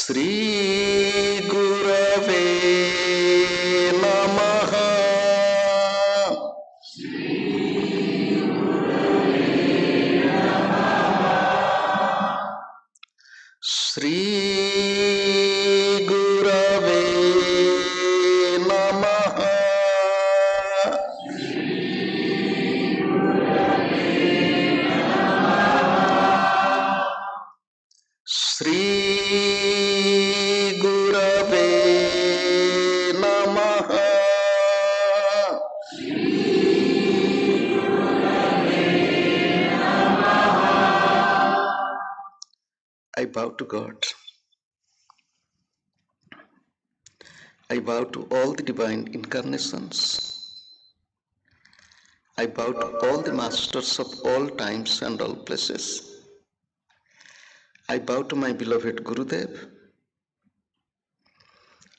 Shri Gurave Namaha. Shri Gurave Namaha. Shri Gurave Namaha. I bow to God. I bow to all the divine incarnations. I bow to all the masters of all times and all places. I bow to my beloved Gurudev.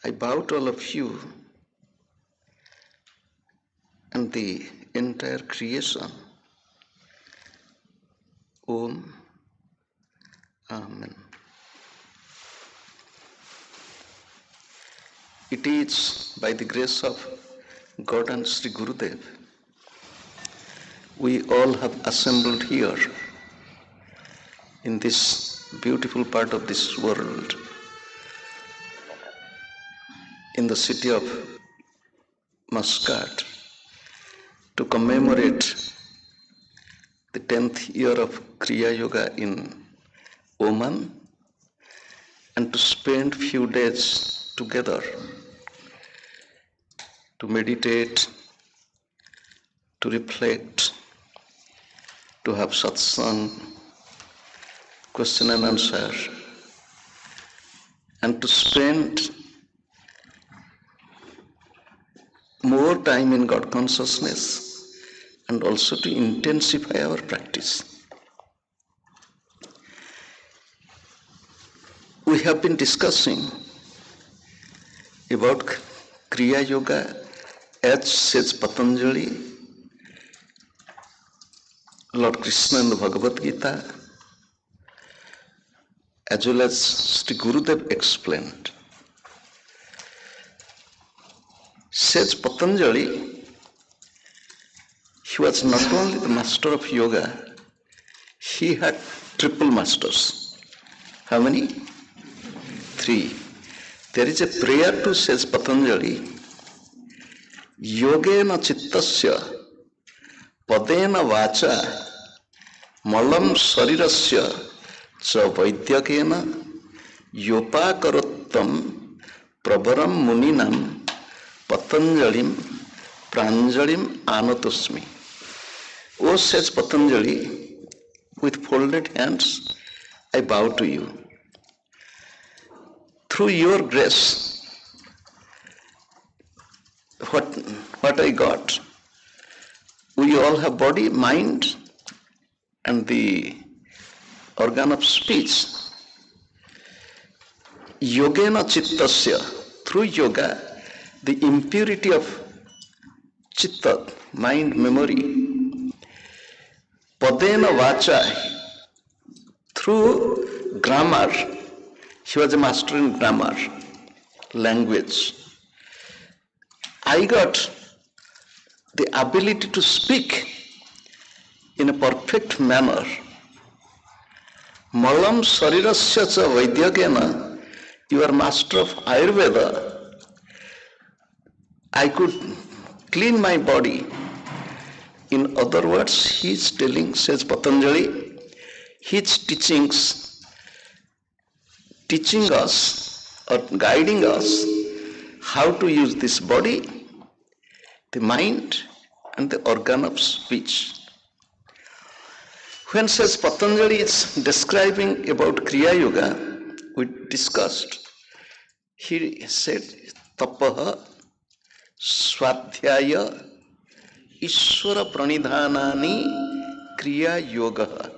I bow to all of you and the entire creation. Om. Amen. It is by the grace of God and Sri Gurudev we all have assembled here in this beautiful part of this world, in the city of Muscat, to commemorate the 10th year of Kriya Yoga in Oman and to spend few days together to meditate, to reflect, to have satsang, question and answer, and to spend more time in God consciousness and also to intensify our practice. We have been discussing about Kriya Yoga as says Patanjali, Lord Krishna in the Bhagavad Gita, as well as Sri Gurudev explained. Says Patanjali, he was not only the master of yoga, he had triple masters. How many? 3. There is a prayer to, says Patanjali, Yogena Chittasya Padena Vacha Malam Sarirasya Cha Vaidyakena Yopakarottam Prabharam Muninam Patanjalim Pranjalim Anatosmi. O, says Patanjali, with folded hands, I bow to you. Through your grace, what I got, we all have body, mind, and the organ of speech. Yogena Chittasya, through yoga, the impurity of chitta, mind, memory. Padena Vacha, through grammar, he was a master in grammar, language. I got the ability to speak in a perfect manner. Malam Sarirasya Cha Vaidyakena, you are master of Ayurveda. I could clean my body. In other words, he is telling, says Patanjali, his teachings, teaching us or guiding us how to use this body, the mind, and the organ of speech. When says Patanjali is describing about Kriya Yoga, we discussed, he said, Tapaha Swadhyaya Ishvara Pranidhanani Kriya Yoga.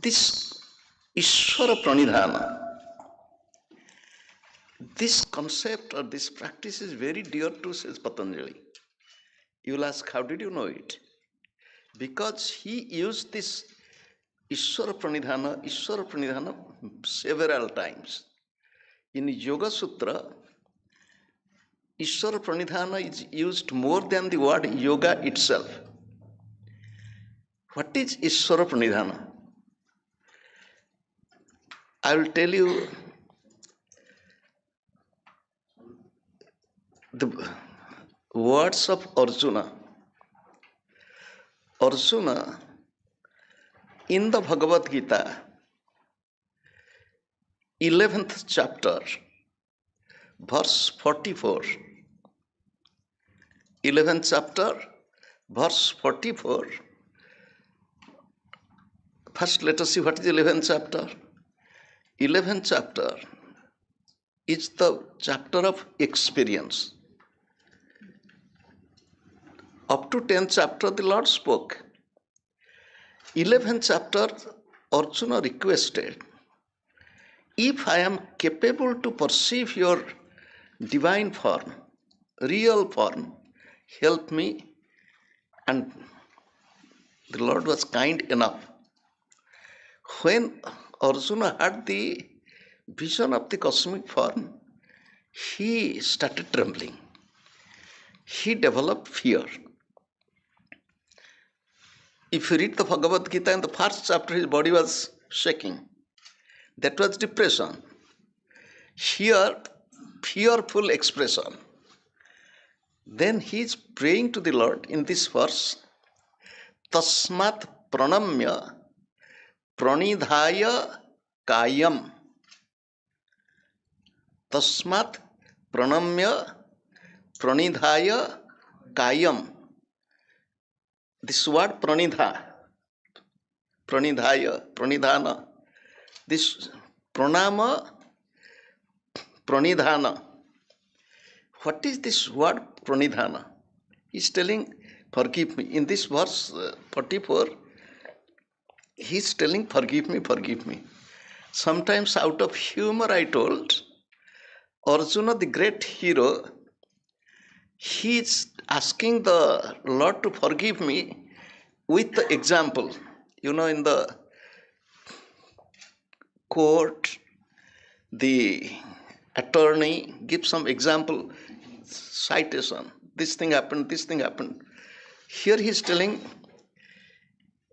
This Ishvara Pranidhana, this concept or this practice is very dear to, says Patanjali. You will ask, how did you know it? Because he used this Ishvara Pranidhana several times. In Yoga Sutra, Ishvara Pranidhana is used more than the word yoga itself. What is Ishvara Pranidhana? I will tell you the words of Arjuna. Arjuna, in the Bhagavad Gita, 11th chapter, verse 44. 11th chapter, verse 44. First, let us see what is 11th chapter. 11th chapter is the chapter of experience. Up to 10th chapter, the Lord spoke. 11th chapter, Arjuna requested, if I am capable to perceive your divine form, real form, help me. And the Lord was kind enough. When Arjuna had the vision of the cosmic form, he started trembling. He developed fear. If you read the Bhagavad Gita in the first chapter, his body was shaking. That was depression. Here, fearful expression. Then he is praying to the Lord in this verse, Tasmat pranamya pranidhaya kayam. Tasmat pranamya pranidhaya kayam. This word pranidha, pranidhaya, pranidhana, this pranama, pranidhana. What is this word pranidhana? He's telling, forgive me. In this verse 44, he's telling, forgive me, forgive me. Sometimes out of humor I told, Arjuna, the great hero, he is asking the Lord to forgive me with the example. You know, in the court, the attorney gives some example, citation. This thing happened, this thing happened. Here he is telling,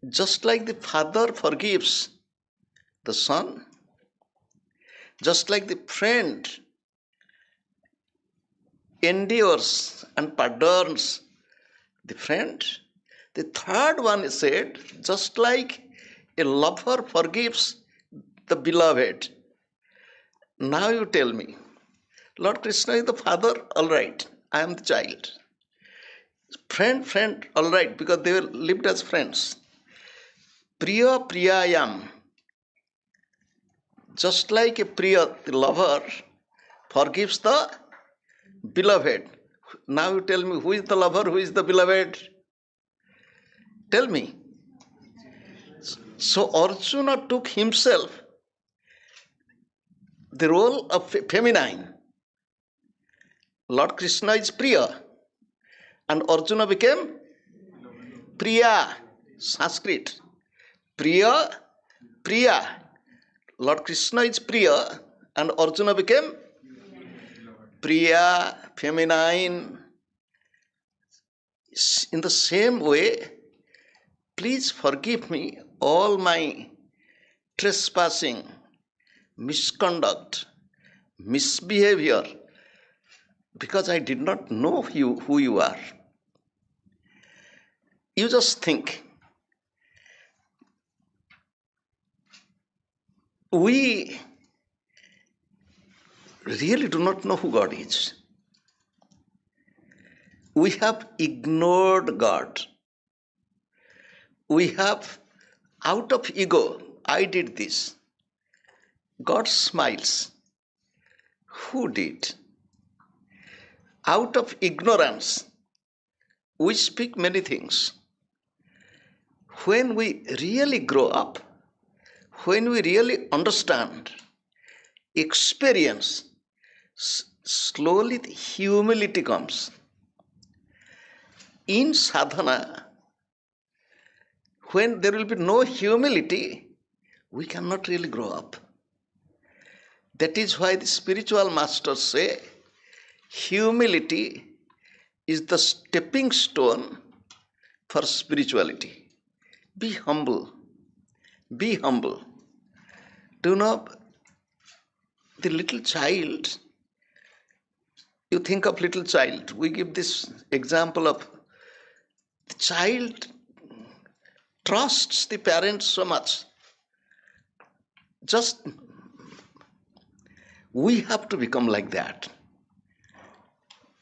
just like the father forgives the son, just like the friend endures and pardons the friend, the third one is said, just like a lover forgives the beloved. Now you tell me, Lord Krishna is the father, all right, I am the child. Friend, all right, because they lived as friends. Priya priyayam, just like a priya, the lover, forgives the beloved. Now you tell me, who is the lover, who is the beloved? Tell me. So Arjuna took himself the role of feminine. Lord Krishna is Priya, and Arjuna became Priya, Sanskrit. Priya, Priya. Lord Krishna is Priya, and Arjuna became Priya, feminine. In the same way, please forgive me all my trespassing, misconduct, misbehavior, because I did not know who you are. You just think, we really do not know who God is. We have ignored God. We have, out of ego, I did this. God smiles. Who did? Out of ignorance, we speak many things. When we really grow up, when we really understand, experience, slowly the humility comes. In sadhana, when there will be no humility, we cannot really grow up. That is why the spiritual masters say humility is the stepping stone for spirituality. Be humble. Be humble. Do you know, the little child, you think of little child, we give this example of the child trusts the parents so much. Just, we have to become like that.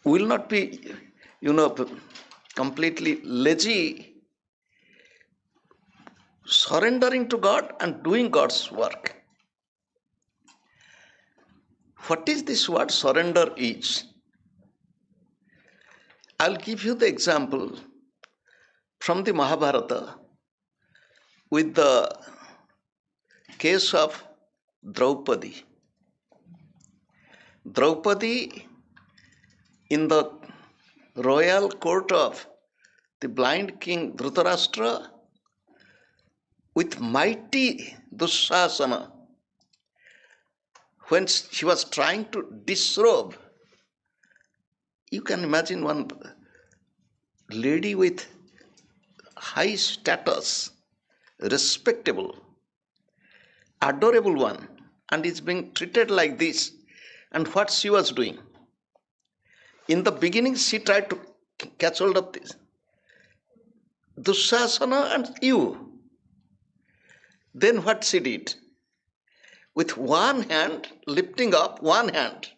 We will not be, completely lazy, surrendering to God and doing God's work. What is this word surrender is? I'll give you the example from the Mahabharata with the case of Draupadi. Draupadi in the royal court of the blind king Dhritarashtra with mighty Dushasana, when she was trying to disrobe. You can imagine one lady with high status, respectable, adorable one, and is being treated like this. And what she was doing? In the beginning, she tried to catch hold of this Dushasana and you. Then what she did? With one hand, lifting up one hand,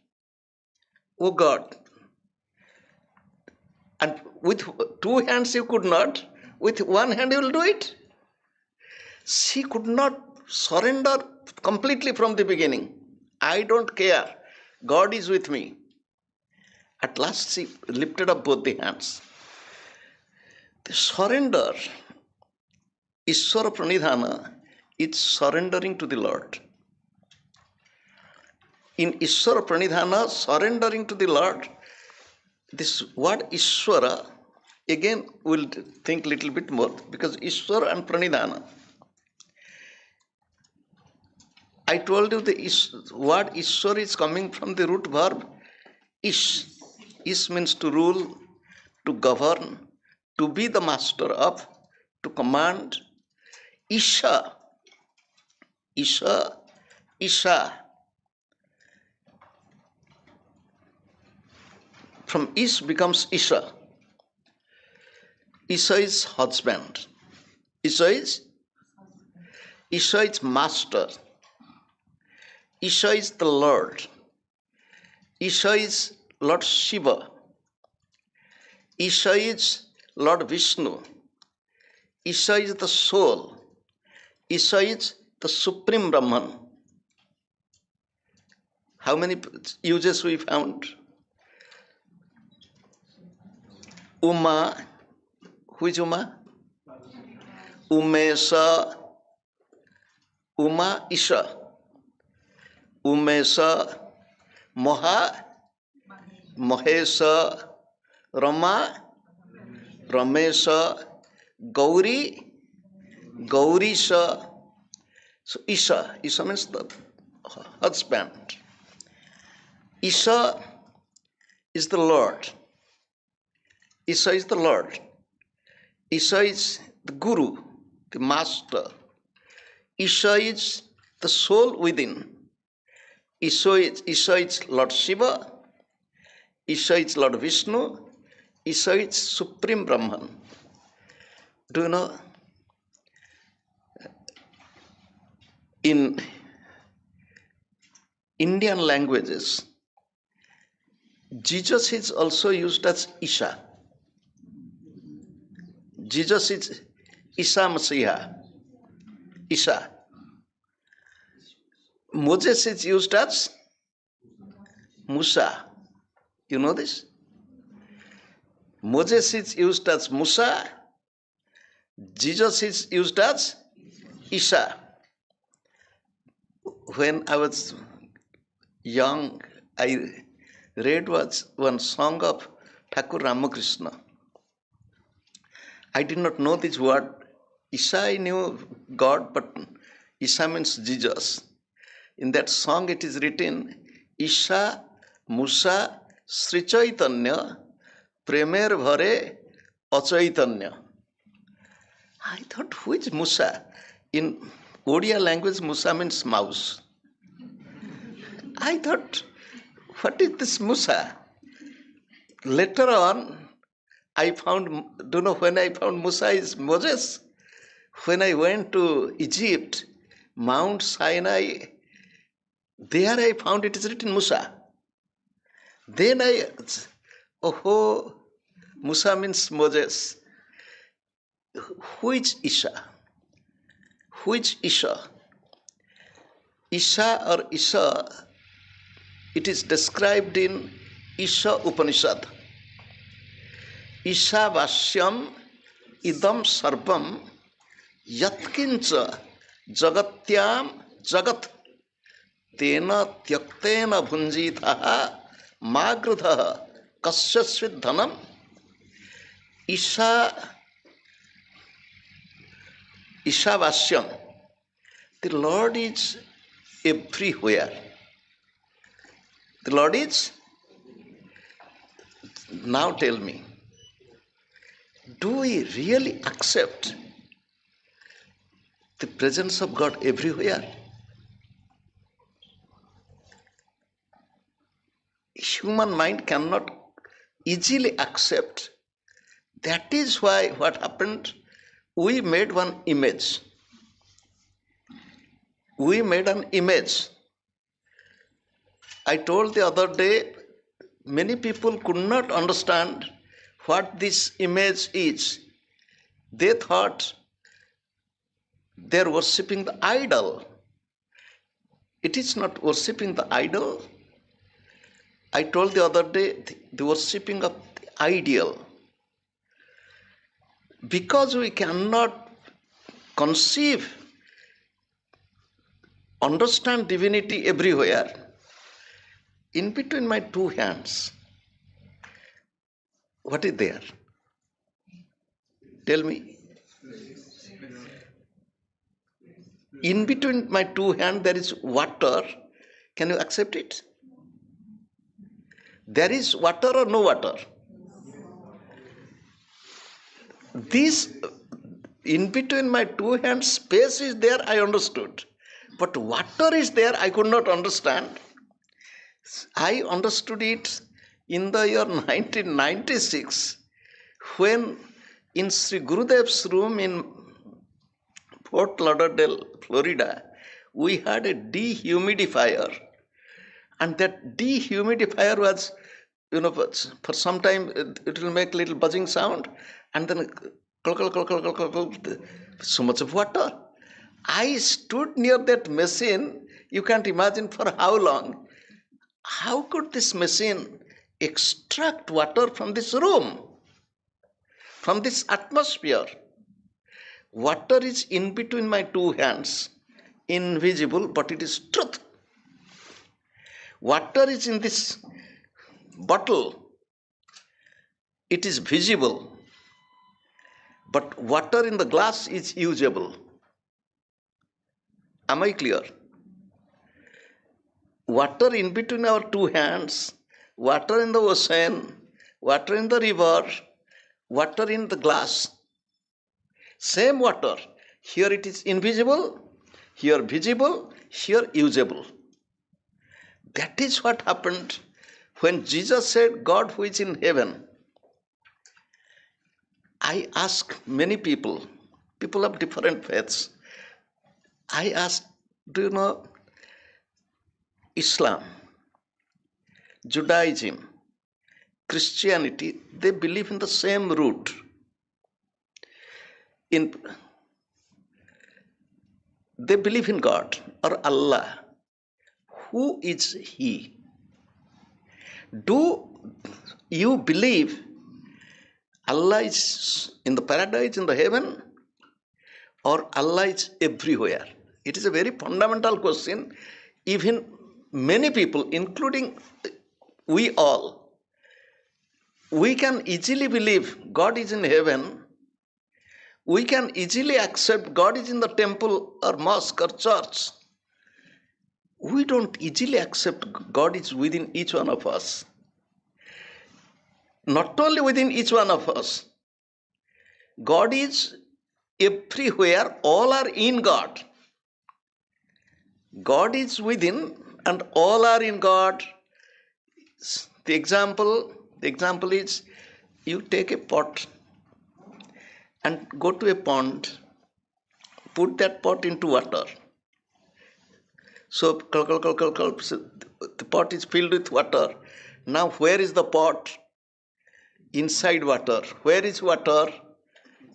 oh God. And with two hands you could not, with one hand you will do it. She could not surrender completely from the beginning. I don't care. God is with me. At last she lifted up both the hands. The surrender, Ishvara Pranidhana, is surrendering to the Lord. In Ishvara Pranidhana, surrendering to the Lord, this word Ishvara, again we'll think little bit more, because Ishvara and Pranidhana. I told you the word Ishvara is coming from the root verb Ish. Ish means to rule, to govern, to be the master of, to command. Isha. Isha. Isha. From Ish becomes Isha. Isha is husband. Isha is master. Isha is the Lord. Isha is Lord Shiva. Isha is Lord Vishnu. Isha is the soul. Isha is the Supreme Brahman. How many uses we found? Uma. Who is Uma? Umesa. Uma Isha. Umesa. Moha. Mahesa. Rama. Ramesa. Gauri. Gaurisha. So Isha. Isha means the husband. Isha is the Lord. Isha is the Lord. Isha is the Guru, the Master. Isha is the soul within. Isha is Lord Shiva. Isha is Lord Vishnu. Isha is Supreme Brahman. Do you know? In Indian languages, Jesus is also used as Isha. Jesus is Isa Masiha. Isha. Moses is used as Musa. You know this? Moses is used as Musa. Jesus is used as Isha. When I was young, I read one song of Thakur Ramakrishna. I did not know this word Isha, I knew God, but Isha means Jesus. In that song it is written, Isha Musa Sri Chaitanya Premer Bhare Achaitanya. I thought, who is Musa? In Odia language, Musa means mouse. I thought, what is this Musa? Later on, I found, do you know when I found Musa is Moses? When I went to Egypt, Mount Sinai, there I found it is written Musa. Then Musa means Moses. Who is Isha? Who is Isha? Isha or Isha, it is described in Isha Upanishad. Isha Vashyam idam sarvam yatkincha jagatyam jagat tena tyaktena bhunjitaha magrudaha kasyasvid dhanam. Isha Vashyam. The Lord is everywhere. The Lord is. Now tell me, do we really accept the presence of God everywhere? Human mind cannot easily accept. That is why what happened, we made one image. We made an image. I told the other day, many people could not understand what this image is. They thought they're worshipping the idol. It is not worshipping the idol. I told the other day, the worshipping of the ideal. Because we cannot conceive, understand divinity everywhere, in between my two hands, what is there? Tell me. In between my two hands there is water. Can you accept it? There is water or no water? This, in between my two hands, space is there, I understood. But water is there, I could not understand. I understood it in the year 1996 when in Sri Gurudev's room in Fort Lauderdale, Florida, we had a dehumidifier. And that dehumidifier was, for some time it will make a little buzzing sound and then so much of water. I stood near that machine, you can't imagine for how long. How could this machine extract water from this room, from this atmosphere? Water is in between my two hands, invisible, but it is truth. Water is in this bottle, it is visible, but water in the glass is usable. Am I clear? Water in between our two hands, water in the ocean, water in the river, water in the glass. Same water. Here it is invisible, here visible, here usable. That is what happened when Jesus said, God who is in heaven. I ask many people of different faiths, I ask, do you know Islam, Judaism, Christianity, they believe in the same root. They believe in God or Allah. Who is He? Do you believe Allah is in the paradise, in the heaven, or Allah is everywhere? It is a very fundamental question. Even many people, including we all, we can easily believe God is in heaven, We can easily accept God is in the temple or mosque or church. We don't easily accept God is within each one of us. Not only within each one of us, God is everywhere, all are in God. God is within and all are in God. The example is you take a pot and go to a pond, put that pot into water. So the pot is filled with water. Now where is the pot? Inside water. Where is water?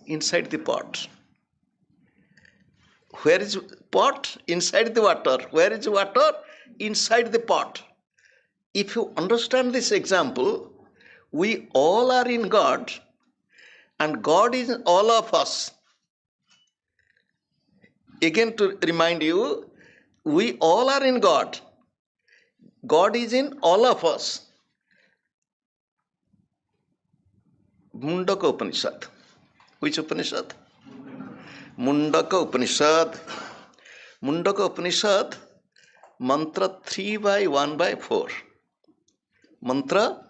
Inside the pot. Where is pot? Inside the water. Where is water? Inside the pot. If you understand this example, we all are in God and God is in all of us. Again, to remind you, we all are in God. God is in all of us. Mundaka Upanishad. Which Upanishad? Mundaka Upanishad. Mundaka Upanishad, mantra 3 by 1 by 4. Mantra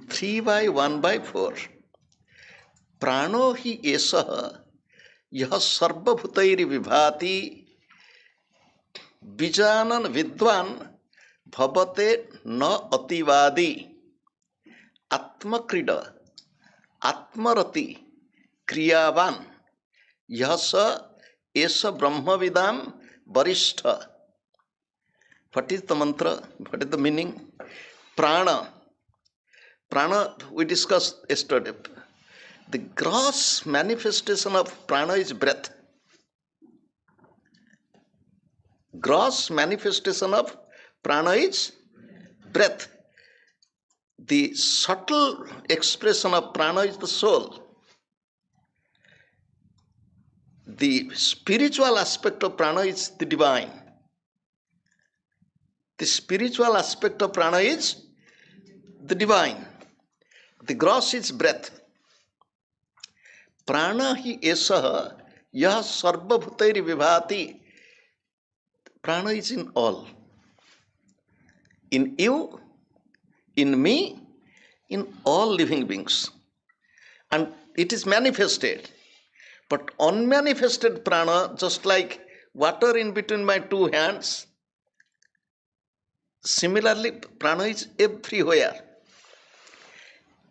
3 by 1 by 4. Prano hi esaha यह सर्वभूतैर विभाति बीजानन विद्वान भवते न अतिवादी आत्मक्रीड आत्मरति क्रियावान यह स एष ब्रह्मविदाम वरिष्ठ. What is the mantra? What is the meaning? Prana. Prana we discussed yesterday. The gross manifestation of prana is breath. Gross manifestation of prana is breath. The subtle expression of prana is the soul. The spiritual aspect of prana is the divine. The spiritual aspect of prana is the divine. The gross is breath. Prana hi esaha yah sarvabhutairi vibhati. Prana is in all. In you, in me, in all living beings. And it is manifested. But unmanifested prana, just like water in between my two hands, similarly prana is everywhere.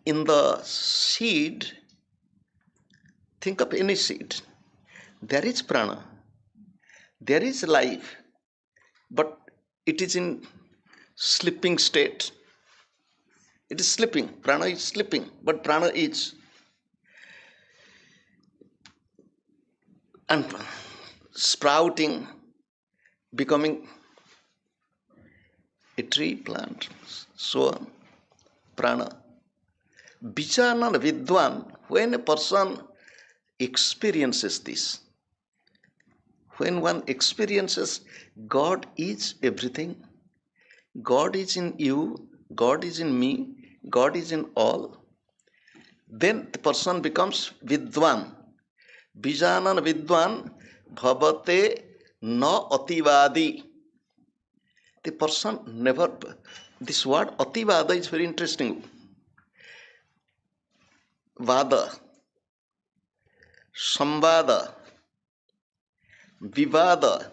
In the seed, think of any seed. There is prana. There is life. But it is in sleeping state. It is sleeping. Prana is sleeping. But prana is. And sprouting, becoming a tree plant. So on. Prana. Vichana vidwan, when a person experiences this, when one experiences God is everything, God is in you, God is in me, God is in all, then the person becomes vidwan. Vijanan vidwan bhavate na ativadi. The person never, this word ativada is very interesting. Vada, samvada, vivada,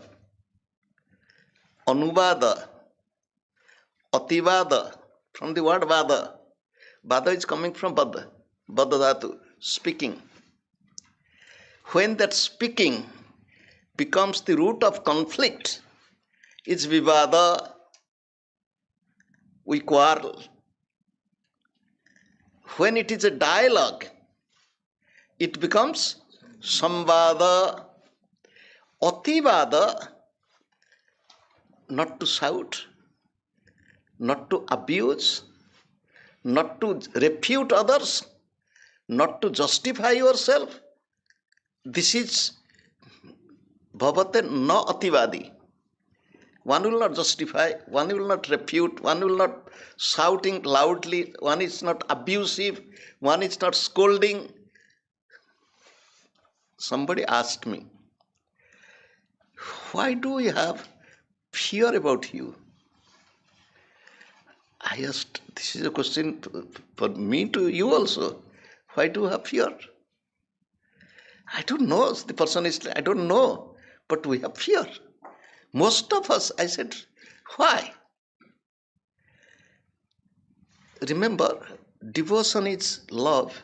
anuvada, ativada, from the word vada. Vada is coming from vada, vada dhatu, speaking. When that speaking becomes the root of conflict, it's vivada, we quarrel. When it is a dialogue, it becomes samvada, ativada, not to shout, not to abuse, not to refute others, not to justify yourself. This is bhavate na ativadi. One will not justify, one will not refute, one will not shouting loudly, one is not abusive, one is not scolding. somebody asked me, why do we have fear about you? I asked, this is a question for me to you also. Why do you have fear? I don't know. The person is, I don't know, but we have fear. Most of us, I said, why? Remember, devotion is love.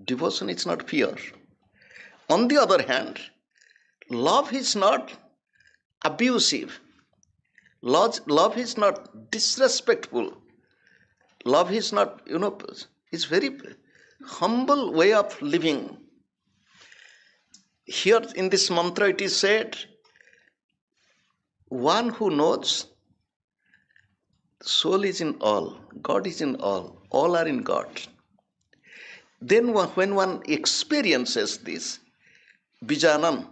Devotion is not fear. On the other hand, love is not abusive. Love is not disrespectful. Love is not, it's very humble way of living. Here in this mantra it is said, one who knows, soul is in all, God is in all are in God. Then when one experiences this, Bijanan,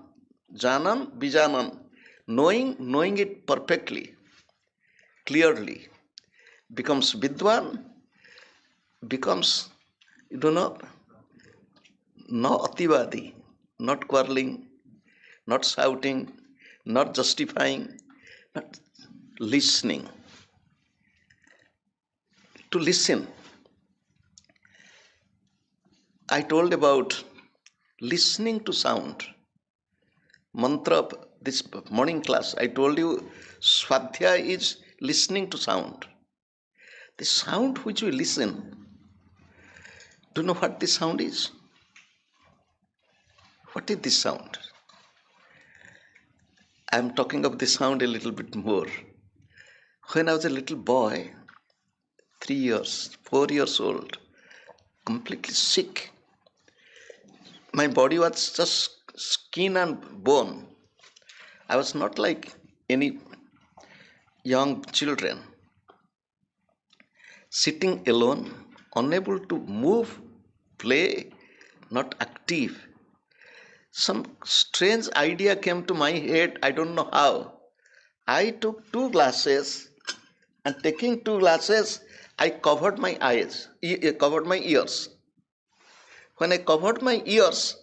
Janan, Bijanan, knowing it perfectly, clearly, becomes Vidwan, becomes, no Ativadi, not quarreling, not shouting, not justifying, but listening. To listen. I told about listening to sound. Mantra, this morning class, I told you, Swadhyaya is listening to sound. The sound which we listen, do you know what this sound is? What is this sound? I am talking of the sound a little bit more. When I was a little boy, 4 years old, completely sick. My body was just skin and bone. I was not like any young children. Sitting alone, unable to move, play, not active. Some strange idea came to my head, I don't know how. I took 2 glasses, and taking 2 glasses, I covered my eyes, covered my ears. When I covered my ears,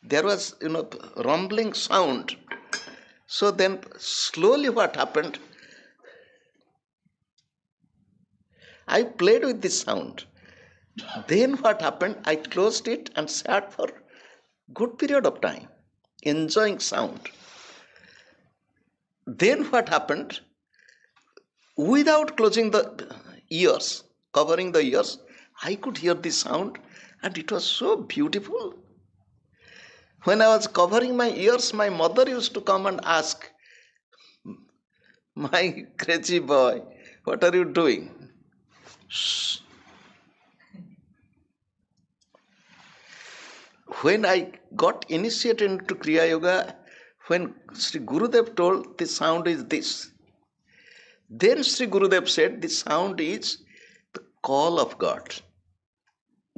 there was, rumbling sound. So then slowly what happened, I played with this sound. Then what happened, I closed it and sat for good period of time, enjoying sound. Then what happened, without closing the ears, covering the ears, I could hear the sound, and it was so beautiful. When I was covering my ears, my mother used to come and ask, my crazy boy, what are you doing? Shh. When I got initiated into Kriya Yoga, when Sri Gurudev told the sound is this, then Sri Gurudev said the sound is the call of God.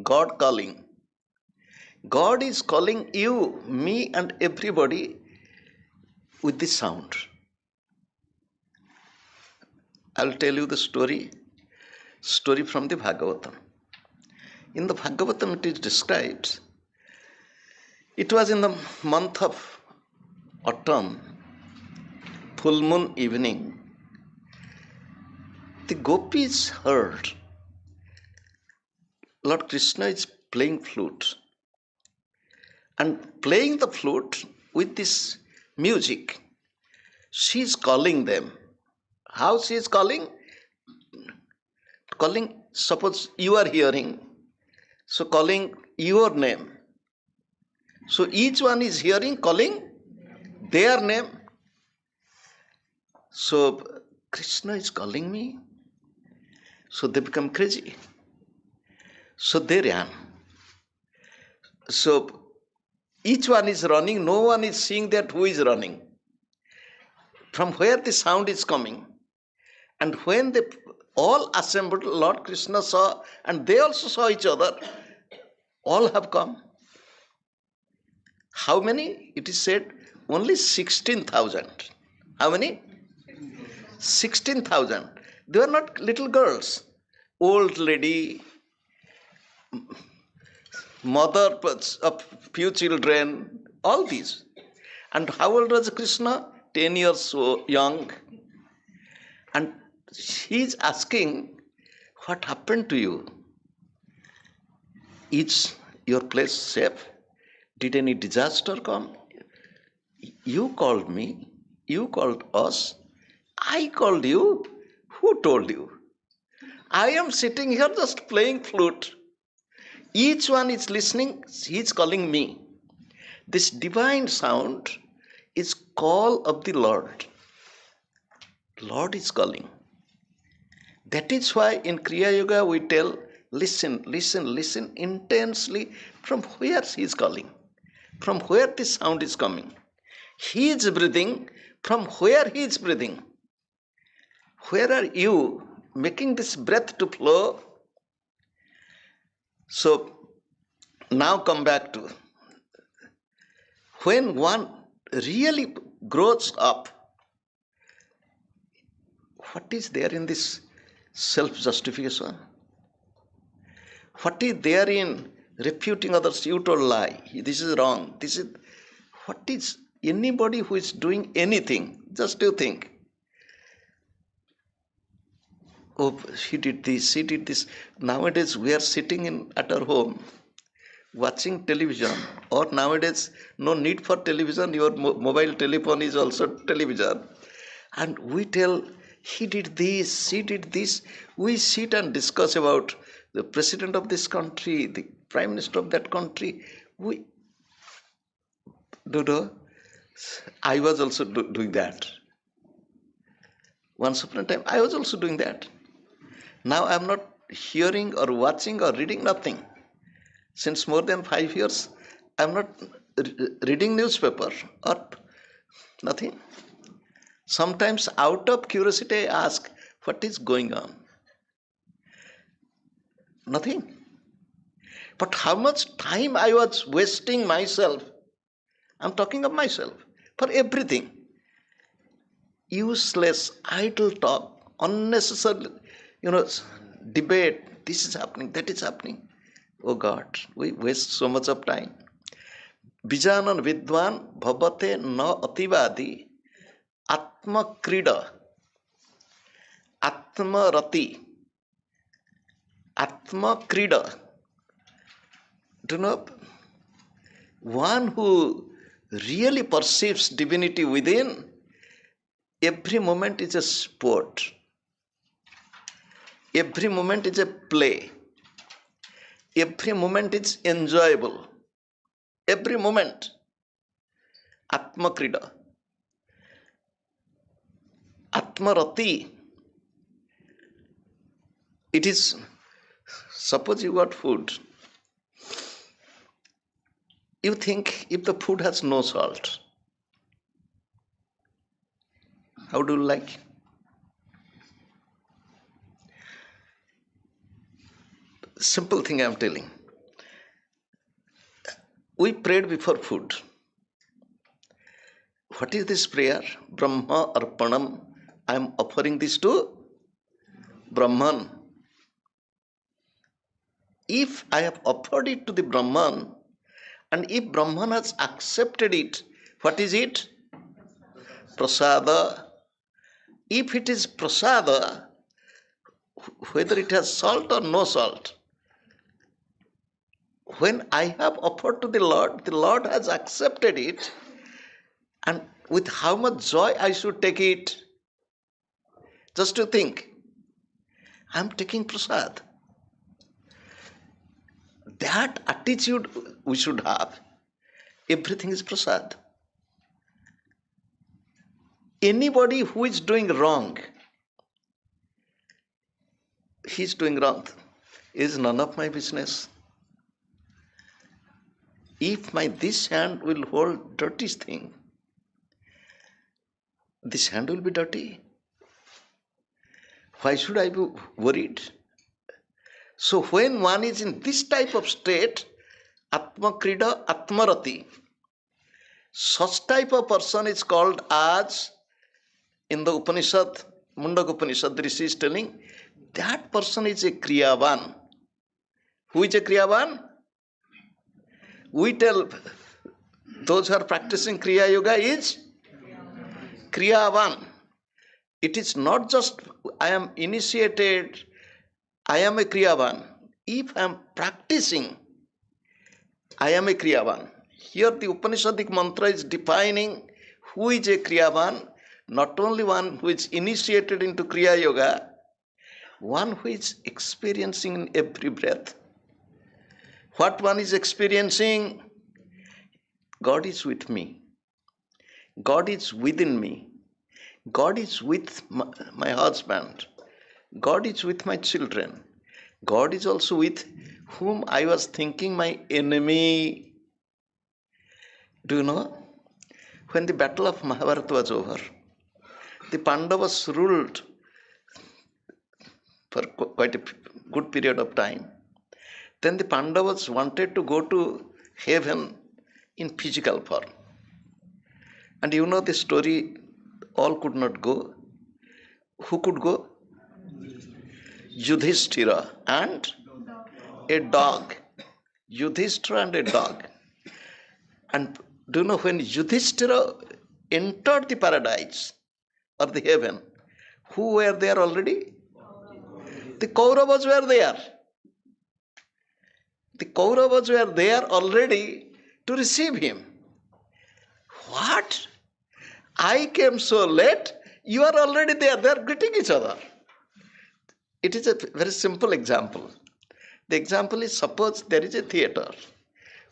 God calling. God is calling you, me, and everybody with this sound. I'll tell you the story from the Bhagavatam. In the Bhagavatam it is described, it was in the month of autumn, full moon evening. The gopis heard Lord Krishna is playing flute, and playing the flute with this music. She is calling them. How she is calling? Calling, suppose you are hearing, so calling your name. So each one is hearing, calling their name. So Krishna is calling me. So they become crazy. So they ran. So each one is running, no one is seeing that who is running, from where the sound is coming. And when they all assembled, Lord Krishna saw, and they also saw each other, all have come. How many? It is said only 16,000. How many? 16,000. They were not little girls, old lady, mother of few children, All these. And how old was Krishna? 10 years young. And he's asking, what happened to you? Is your place safe? Did any disaster come? You called me. You called us. I called you. Who told you? I am sitting here just playing flute. Each one is listening. He is calling me. This divine sound is call of the Lord. Lord is calling. That is why in Kriya Yoga we tell, listen, listen, listen intensely from where he is calling, from where this sound is coming. He is breathing, from where he is breathing. Where are you making this breath to flow? So now come back to when one really grows up, what is there in this self-justification? What is there in refuting others? You told lie. This is wrong. This is what is anybody who is doing anything? Just you think. Oh, she did this. She did this. Nowadays we are sitting at our home, watching television, or nowadays no need for television. Your mobile telephone is also television, and we tell he did this, she did this. We sit and discuss about the president of this country, the prime minister of that country. We do. I was also doing that. Once upon a time, I was also doing that. Now I am not hearing or watching or reading nothing. Since more than 5 years, I am not reading newspaper or nothing. Sometimes out of curiosity I ask, what is going on? Nothing. But how much time I was wasting myself, I'm talking of myself, for everything. Useless, idle talk, unnecessary, debate, this is happening, that is happening. Oh God, we waste so much of time. Bijanan vidwan bhavate na ativadi atma krida atma rati atma krida. Do you know, one who really perceives divinity within, every moment is a sport. Every moment is a play. Every moment is enjoyable. Every moment. Atma krida. Atma rati. It is, suppose you got food. You think if the food has no salt, how do you like? Simple thing I am telling. We prayed before food. What is this prayer? Brahma Arpanam. I am offering this to Brahman. If I have offered it to the Brahman, and if Brahman has accepted it, what is it? Prasada. If it is prasada, whether it has salt or no salt, when I have offered to the Lord has accepted it, and with how much joy I should take it. Just to think, I am taking prasad. That attitude we should have. Everything is prasad. Anybody who is doing wrong, he is doing wrong, is none of my business. If this hand will hold dirty thing, this hand will be dirty. Why should I be worried? So when one is in this type of state, Atma Krida, Atma Rati, such type of person is called as, in the Upanishad, Mundak Upanishad, Rishi is telling, that person is a Kriyavan. Who is a Kriyavan? We tell Those who are practicing Kriya Yoga is Kriyavan. It is not just I am initiated, I am a Kriyavan. If I am practicing, I am a Kriyavan. Here the Upanishadic mantra is defining who is a Kriyavan, not only one who is initiated into Kriya Yoga, one who is experiencing in every breath. What one is experiencing? God is with me. God is within me. God is with my husband. God is with my children. God is also with whom I was thinking my enemy. Do you know? When the battle of Mahabharata was over, the Pandavas ruled for quite a good period of time. Then the Pandavas wanted to go to heaven in physical form. And you know the story, all could not go. Who could go? Yudhishthira and a dog. Yudhishthira and a dog. And do you know when Yudhishthira entered the paradise or the heaven, who were there already? The Kauravas were there. The Kauravas were there already to receive him. What? I came so late, you are already there. They are greeting each other. It is a very simple example. The example is, suppose there is a theater.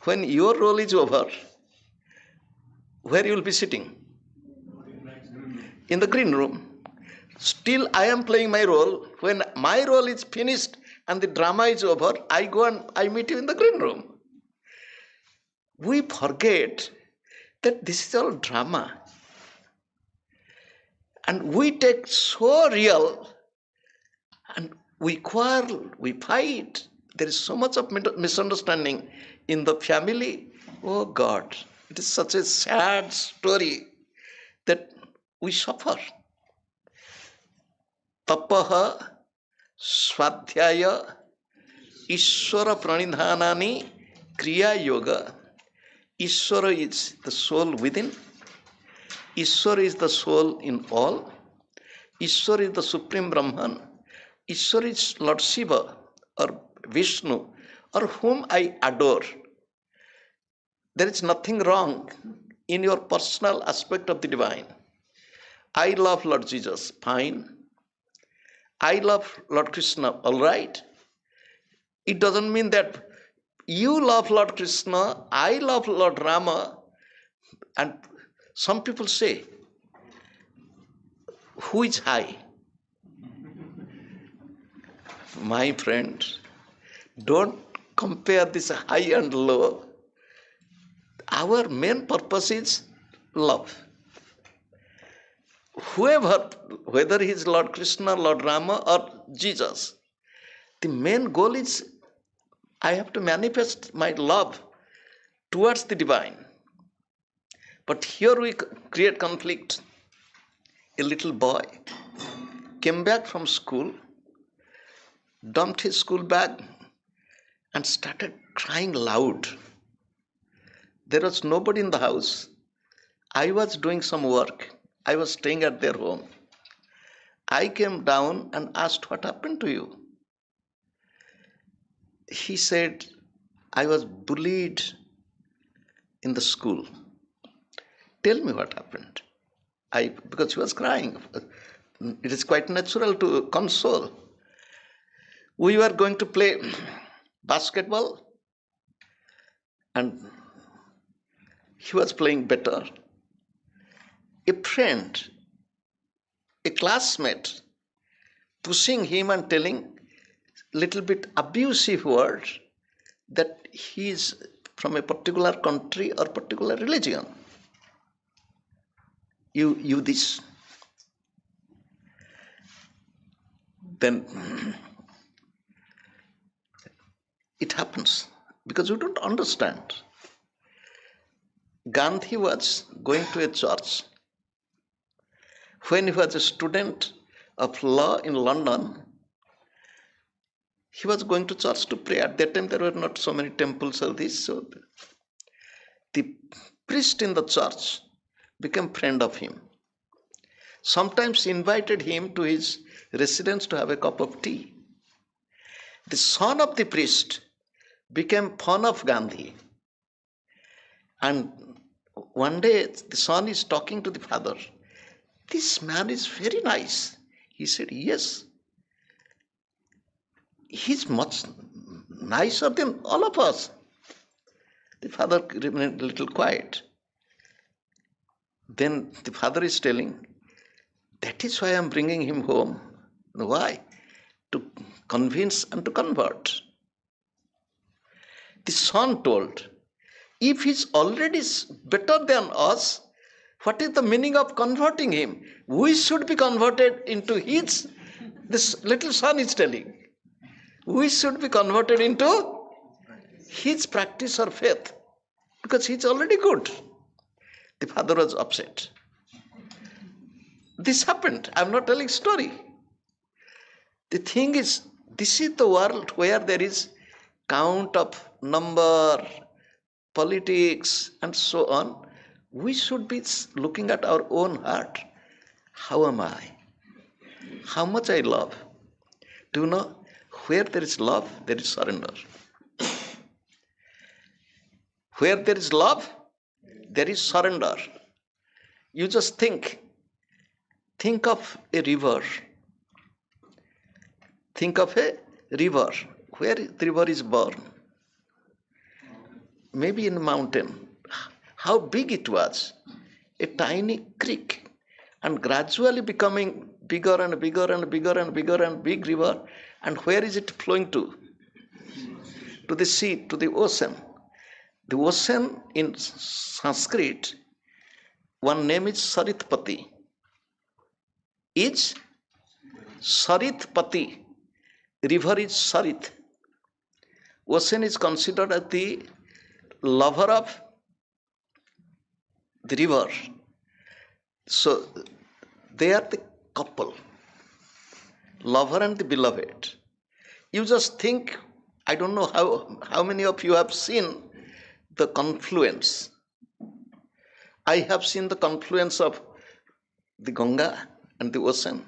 When your role is over, where you will be sitting? In the green room. Still I am playing my role. When my role is finished and the drama is over, I go and I meet you in the green room. We forget that this is all drama. And we take so real, and we quarrel, we fight. There is so much of misunderstanding in the family. Oh God, it is such a sad story that we suffer. Tapaha Swadhyaya Ishvara Pranidhanani Kriya Yoga. Ishvara is the soul within. Ishvara is the soul in all. Ishvara is the Supreme Brahman. Ishvara is Lord Shiva or Vishnu or whom I adore. There is nothing wrong in your personal aspect of the divine. I love Lord Jesus, fine. I love Lord Krishna, all right. It doesn't mean that you love Lord Krishna, I love Lord Rama, and some people say, who is high? My friend, don't compare this high and low. Our main purpose is love. Whoever, whether he is Lord Krishna, Lord Rama or Jesus, the main goal is I have to manifest my love towards the divine. But here we create conflict. A little boy came back from school, dumped his school bag and started crying loud. There was nobody in the house. I was doing some work. I was staying at their home. I came down and asked, what happened to you? He said, I was bullied in the school. Tell me what happened. Because he was crying. It is quite natural to console. We were going to play basketball and he was playing better. A friend, a classmate, pushing him and telling little bit abusive words that he is from a particular country or particular religion. You this. Then it happens because you don't understand. Gandhi was going to a church. When he was a student of law in London, he was going to church to pray. At that time, there were not so many temples or this. So the priest in the church became friend of him. Sometimes invited him to his residence to have a cup of tea. The son of the priest became fond of Gandhi. And one day the son is talking to the father. This man is very nice. He said, yes. He's much nicer than all of us. The father remained a little quiet. Then the father is telling, that is why I am bringing him home. Why? To convince and to convert. The son told, if he's already better than us, what is the meaning of converting him? We should be converted into his, this little son is telling. We should be converted into his practice or faith because he's already good. The father was upset. This happened. I'm not telling story. The thing is, this is the world where there is count of number, politics, and so on. We should be looking at our own heart. How am I? How much I love? Do you know? Where there is love, there is surrender. Where there is love, there is surrender. You just think of a river. Think of a river. Where the river is born? Maybe in a mountain. How big it was. A tiny creek. And gradually becoming bigger and bigger and bigger and bigger and big river. And where is it flowing to? To the sea, to the ocean. The ocean in Sanskrit, one name is Saritpati. Is Saritpati. River is Sarit. Ocean is considered as the lover of the river. So they are the couple. Lover and the beloved. You just think, I don't know how many of you have seen the confluence. I have seen the confluence of the Ganga and the ocean.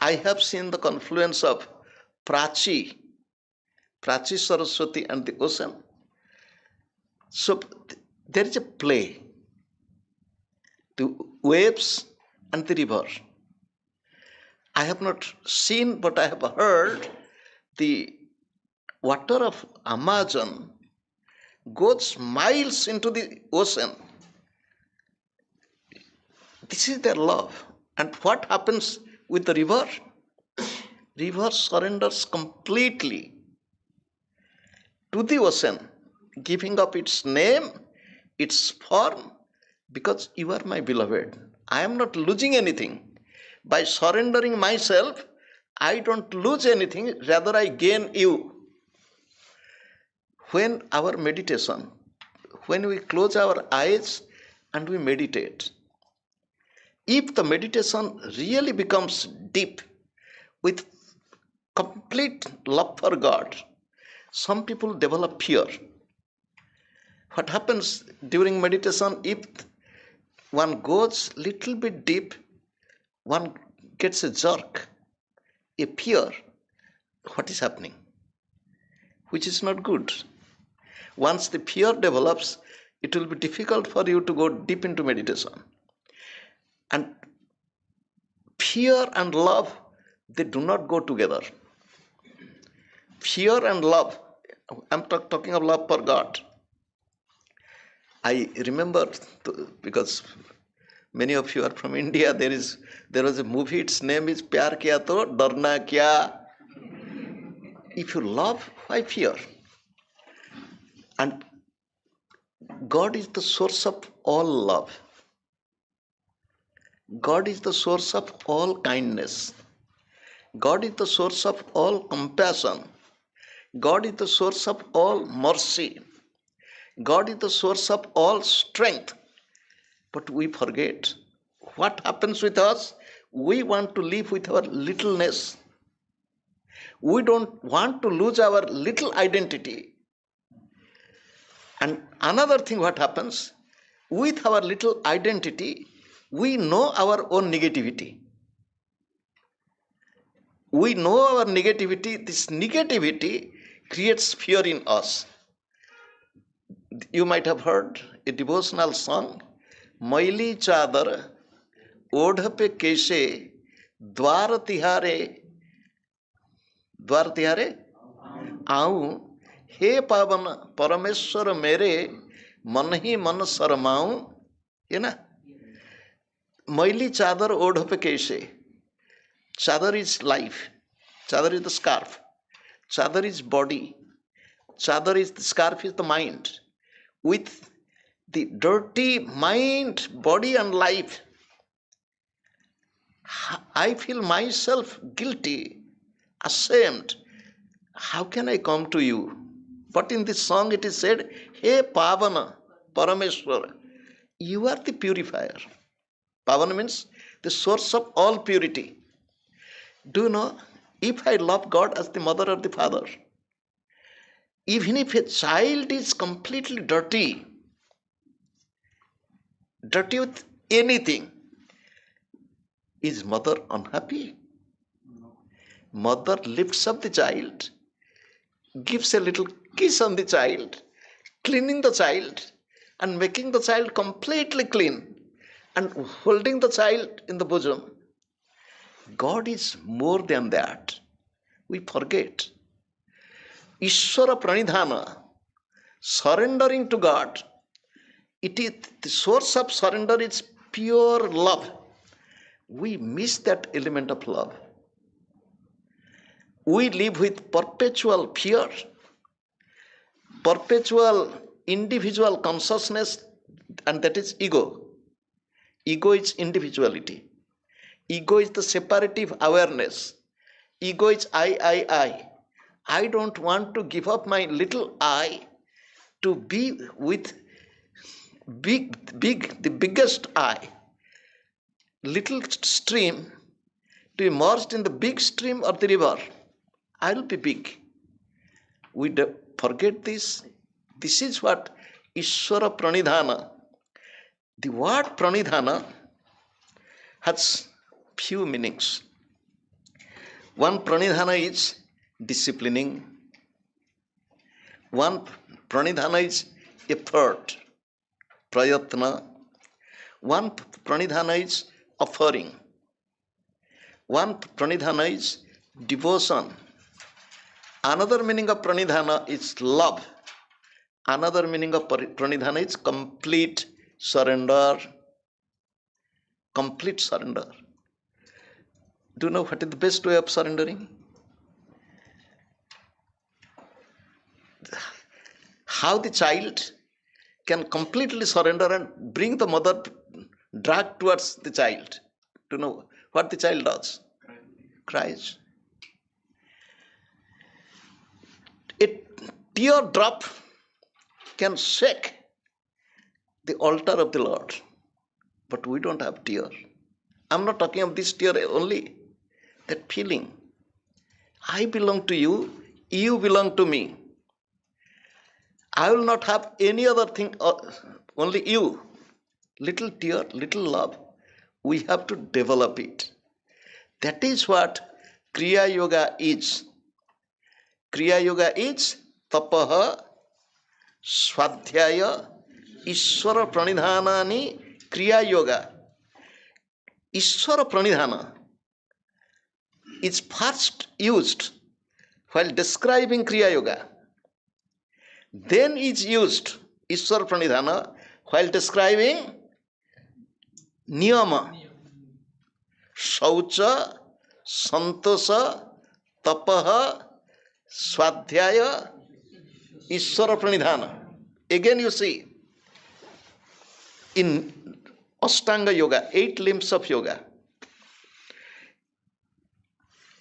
I have seen the confluence of Prachi Saraswati and the ocean. So there is a play. The waves and the river. I have not seen, but I have heard the water of Amazon goes miles into the ocean. This is their love. And what happens with the river? River surrenders completely to the ocean, giving up its name, its form, because you are my beloved. I am not losing anything. By surrendering myself, I don't lose anything, rather I gain you. When our meditation, when we close our eyes and we meditate, if the meditation really becomes deep with complete love for God, some people develop fear. What happens during meditation, if one goes little bit deep, one gets a jerk, a fear. What is happening? Which is not good. Once the fear develops, it will be difficult for you to go deep into meditation. And fear and love, they do not go together. Fear and love, I'm talking of love for God. I remember, because many of you are from India, there was a movie, its name is Pyar Kiya To Darna Kya. If you love, why fear? And God is the source of all love. God is the source of all kindness. God is the source of all compassion. God is the source of all mercy. God is the source of all strength. But we forget. What happens with us? We want to live with our littleness. We don't want to lose our little identity. And another thing what happens, with our little identity, we know our own negativity. We know our negativity. This negativity creates fear in us. You might have heard a devotional song, Maili Chadar ओढ़ पे कैसे द्वार तिहारे आऊं हे पावन परमेश्वर मेरे मन ही मन शरमाऊं, है ना. मैली चादर ओढ़ पे कैसे. Chadar is life, chadar is the scarf, chadar is body, chadar is the scarf is the mind. With the dirty mind, body and life, I feel myself guilty, ashamed. How can I come to you? But in this song it is said, Hey Pavana, Parameshwara, you are the purifier. Pavana means the source of all purity. Do you know, if I love God as the mother or the father, even if a child is completely dirty with anything, is mother unhappy? Mother lifts up the child, gives a little kiss on the child, cleaning the child and making the child completely clean and holding the child in the bosom. God is more than that. We forget. Ishvara pranidhana, surrendering to God. It is the source of surrender is pure love. We miss that element of love. We live with perpetual fear, perpetual individual consciousness, and that is ego. Ego is individuality. Ego is the separative awareness. Ego is I. I don't want to give up my little I to be with the biggest I. Little stream to be immersed in the big stream or the river. I'll be big. We forget this. This is what Ishvara pranidhana. The word pranidhana has few meanings. One pranidhana is disciplining. One pranidhana is effort, prayatna. One pranidhana is offering. One pranidhana is devotion. Another meaning of pranidhana is love. Another meaning of pranidhana is complete surrender. Complete surrender. Do you know what is the best way of surrendering? How the child can completely surrender and bring the mother drag towards the child. Do you know what the child does? Cries. A tear drop can shake the altar of the Lord. But we don't have tear. I'm not talking of this tear only. That feeling. I belong to you, you belong to me. I will not have any other thing, only you. Little tear, little love. We have to develop it. That is what Kriya Yoga is. Kriya Yoga is tapaha, swadhyaya, Ishvara pranidhanani, Kriya Yoga. Ishvara pranidhana is first used while describing Kriya Yoga. Then is used Ishvara pranidhana while describing niyama. Shaucha, santosha, tapaha, swadhyaya, Ishvara pranidhana. Again you see, in Ashtanga Yoga, 8 limbs of yoga.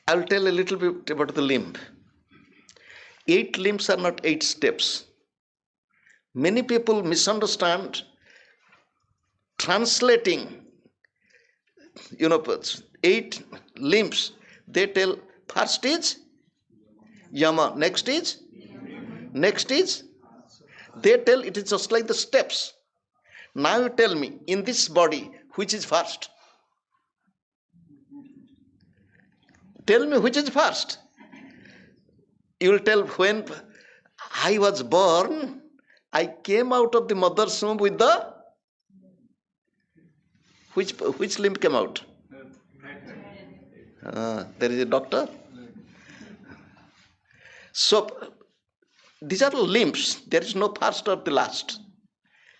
I will tell a little bit about the limb. 8 limbs are not 8 steps. Many people misunderstand translating, 8 limbs. They tell first is yama, next is, they tell it is just like the steps. Now you tell me, in this body, which is first? Tell me which is first. You will tell, when I was born, I came out of the mother's womb with the which limb came out? There is a doctor. So these are limbs. There is no first or the last.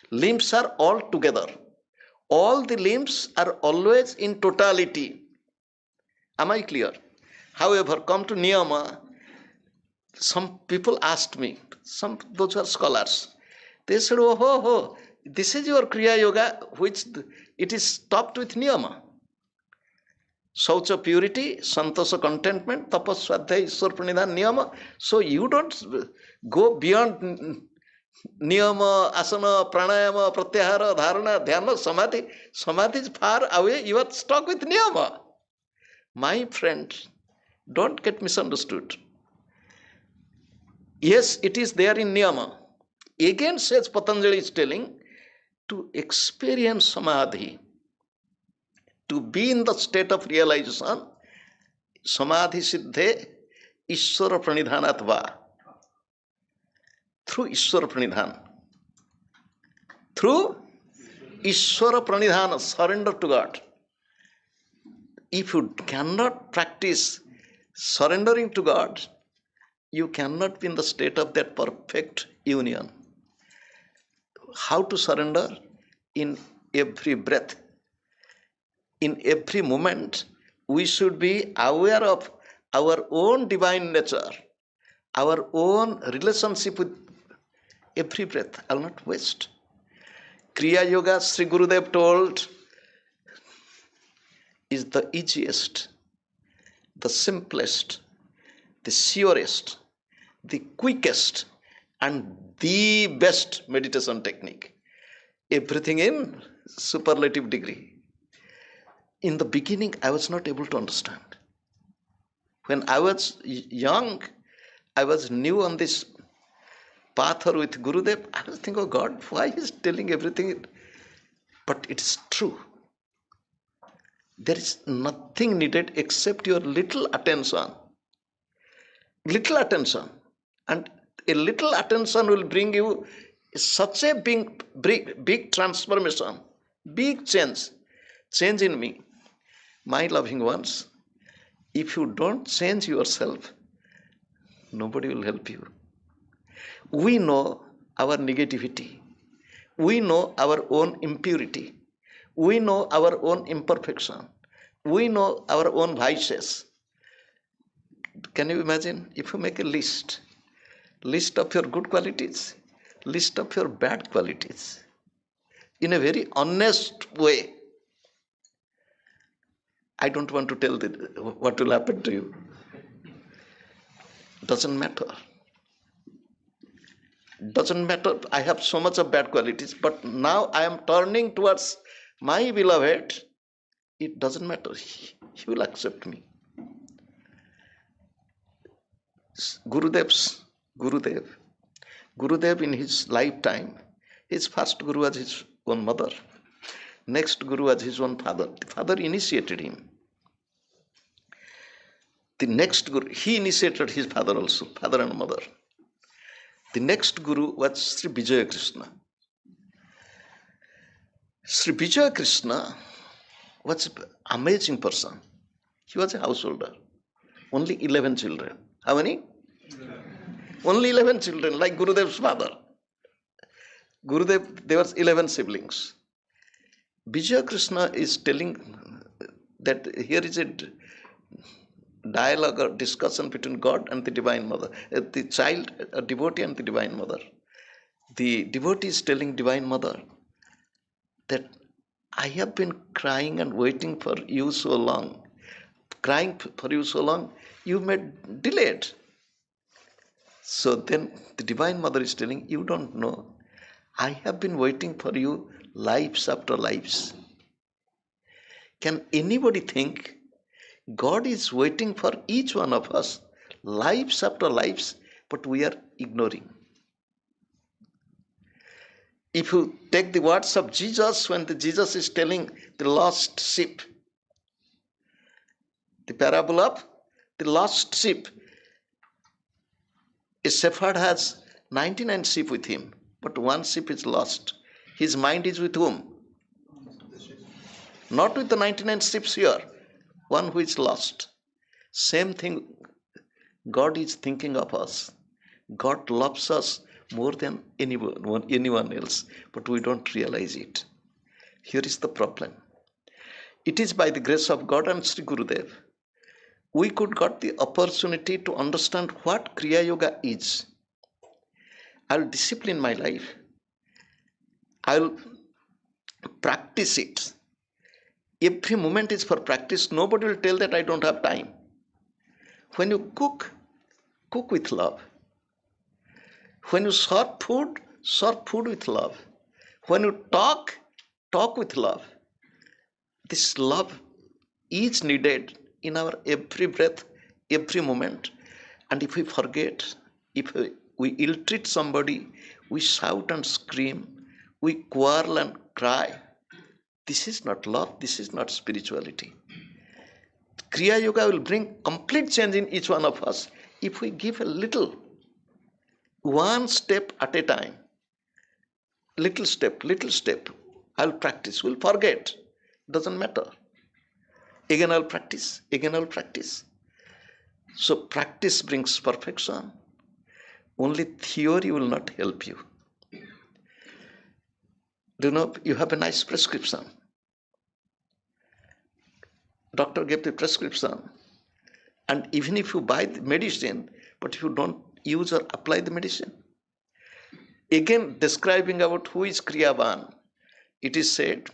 Limbs are all together. All the limbs are always in totality. Am I clear? However, come to niyama. Some people asked me, those are scholars. They said, oh, this is your Kriya Yoga, which it is stopped with niyama. Saucha purity, santosha contentment, tapas swadhyaya ishwar pranidhan niyama. So you don't go beyond niyama, asana, pranayama, pratyahara, dharana, dhyana, samadhi. Samadhi is far away. You are stuck with niyama. My friend, don't get misunderstood. Yes, it is there in niyama. Again, says Patanjali is telling, to experience samadhi, to be in the state of realization, samadhi siddhe ishvara pranidhanatva. Through ishvara pranidhan. Through ishvara pranidhana, surrender to God. If you cannot practice surrendering to God, you cannot be in the state of that perfect union. How to surrender? In every breath, in every moment, we should be aware of our own divine nature, our own relationship with every breath. I will not waste. Kriya Yoga, Sri Gurudev told, is the easiest, the simplest, the surest, the quickest, and the best meditation technique. Everything in superlative degree. In the beginning, I was not able to understand. When I was young, I was new on this path or with Gurudev. I was thinking, oh God, why he is telling everything? But it is true. There is nothing needed except your little attention. Little attention. And a little attention will bring you such a big transformation, big change in me. My loving ones, if you don't change yourself, nobody will help you. We know our negativity. We know our own impurity. We know our own imperfection. We know our own vices. Can you imagine if you make a list of your good qualities, list of your bad qualities, in a very honest way? I don't want to tell what will happen to you. Doesn't matter. Doesn't matter. I have so much of bad qualities, but now I am turning towards my beloved. It doesn't matter. He will accept me. Gurudev in his lifetime, his first guru was his own mother. Next guru was his own father. The father initiated him. The next guru, he initiated his father also, father and mother. The next guru was Sri Vijaya Krishna. Sri Vijaya Krishna was an amazing person. He was a householder. Only 11 children. How many? 11. Only 11 children, like Gurudev's father. Gurudev, there was 11 siblings. Vijaya Krishna is telling that here is a dialogue or discussion between God and the Divine Mother. The child, a devotee, and the Divine Mother. The devotee is telling Divine Mother that I have been crying and waiting for you so long. Crying for you so long, you made delayed. So then the Divine Mother is telling, you don't know. I have been waiting for you lives after lives. Can anybody think God is waiting for each one of us lives after lives, but we are ignoring? If you take the words of Jesus, when Jesus is telling the lost sheep, the parable of the lost sheep, a shepherd has 99 sheep with him, but one sheep is lost. His mind is with whom? Not with the 99 sheep here, one who is lost. Same thing, God is thinking of us. God loves us more than anyone else, but we don't realize it. Here is the problem. It is by the grace of God and Sri Gurudev, we could got the opportunity to understand what Kriya Yoga is. I'll discipline my life. I'll practice it. Every moment is for practice. Nobody will tell that I don't have time. When you cook, cook with love. When you serve food with love. When you talk with love. This love is needed in our every breath, every moment. And if we forget, if we ill-treat somebody, we shout and scream, we quarrel and cry. This is not love, this is not spirituality. Kriya Yoga will bring complete change in each one of us if we give a little, one step at a time. Little step. I'll practice, we'll forget. Doesn't matter. Again I'll practice. So practice brings perfection. Only theory will not help you. Do you know, you have a nice prescription. Doctor gave the prescription. And even if you buy the medicine, but if you don't use or apply the medicine. Again, describing about who is Kriyavan, it is said,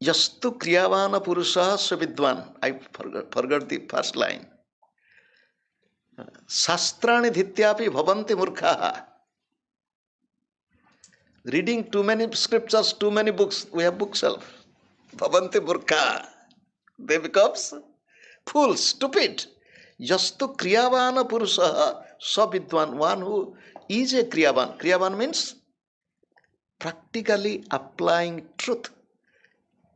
Yastu Kriyavana Purusha Savidwan. I forgot the first line. Shastrani Dhityapi Bhavanti Murkhaha. Reading too many scriptures, too many books, we have bookshelf. Bhavanti Murkhaha. They becomes fools, stupid. Yastu Kriyavana Purusha Savidwan. One who is a Kriyavan. Kriyavan means practically applying truth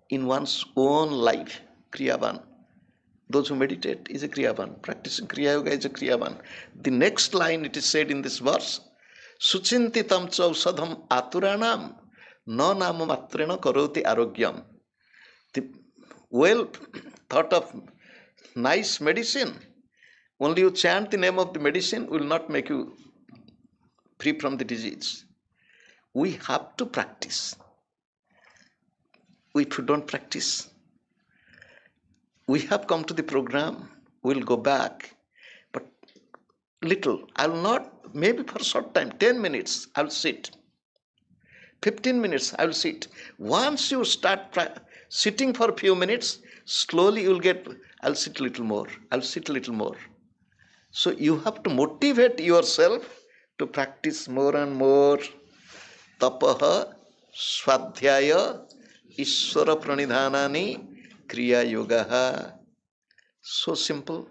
in one's own life. Kriyavan. Those who meditate is a Kriyavan. Practicing Kriya Yoga is a Kriyavan. The next line it is said in this verse, Suchintitam chausadham aturanam no nama matrena karoti arogyam. The well thought of nice medicine, only you chant the name of the medicine will not make you free from the disease. We have to practice. If you don't practice, we have come to the program, we'll go back, but little. I'll not, maybe for a short time, 10 minutes, I'll sit. 15 minutes, I'll sit. Once you start sitting for a few minutes, slowly you'll get, I'll sit a little more. So you have to motivate yourself to practice more and more. Tapaha, Swadhyaya, Ishvara Pranidhanani, Kriya Yoga. So simple.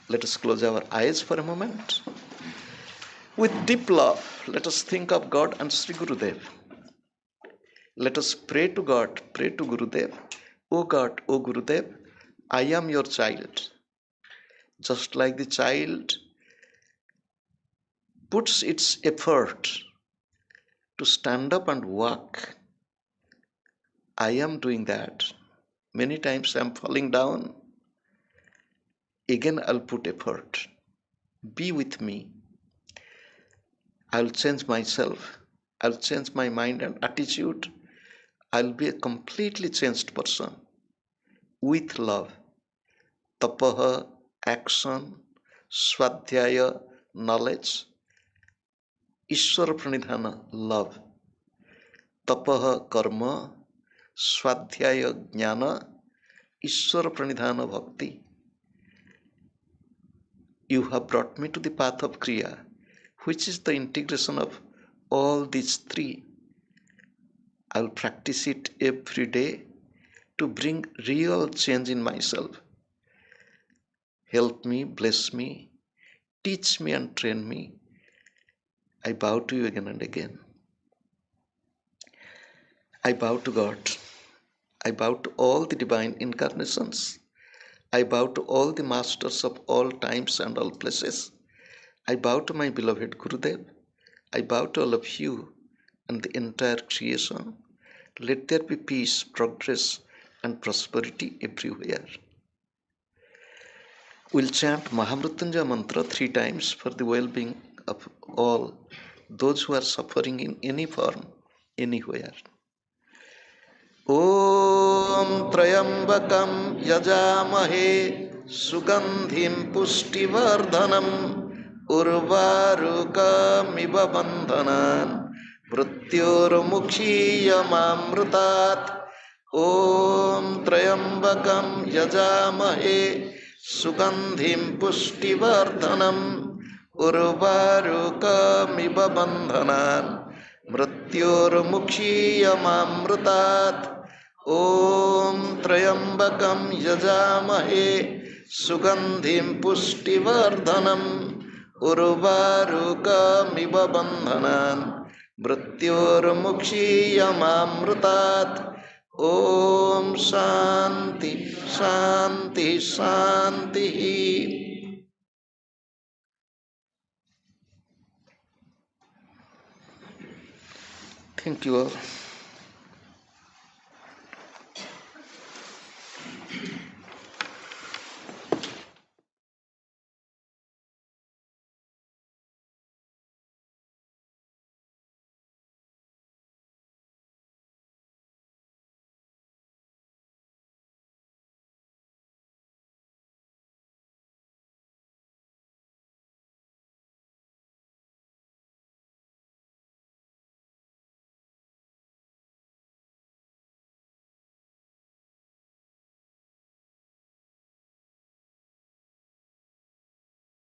Let us close our eyes for a moment. With deep love, let us think of God and Sri Gurudev. Let us pray to God, pray to Gurudev. O God, O Gurudev, I am your child. Just like the child puts its effort to stand up and walk, I am doing that. Many times I am falling down. Again I'll put effort. Be with me. I'll change myself. I'll change my mind and attitude. I'll be a completely changed person. With love. Tapaha, action. Swadhyaya, knowledge. Ishvara pranidhana, love. Tapaha, karma. Swadhyaya, jnana. Ishvara pranidhana, bhakti. You have brought me to the path of Kriya, which is the integration of all these three. I will practice it every day to bring real change in myself. Help me, bless me, teach me and train me I bow to you again and again. I bow to God. I bow to all the divine incarnations. I bow to all the masters of all times and all places. I bow to my beloved Gurudev. I bow to all of you and the entire creation. Let there be peace, progress, and prosperity everywhere. We'll chant Mahamrutyunjaya mantra 3 times for the well-being of all those who are suffering in any form, anywhere. ॐ त्र्यम्बकं यजामहे सुगन्धिं पुष्टिवर्धनम् उर्वारुकमिव बन्धनान् मृत्योर्मुक्षीयमामृतात् ॐ त्र्यम्बकं यजामहे सुगन्धिं पुष्टिवर्धनम् उर्वारुकमिव बन्धनान् मृत्योर्मुक्षीयमामृतात् ॐ त्र्यम्बकं यजामहे सुगन्धिं पुष्टिवर्धनम् उर्वारुकमिव बन्धनान् मृत्योर्मुक्षीयमामृतात् ॐ शान्ति शान्ति शान्तिः. Thank you all.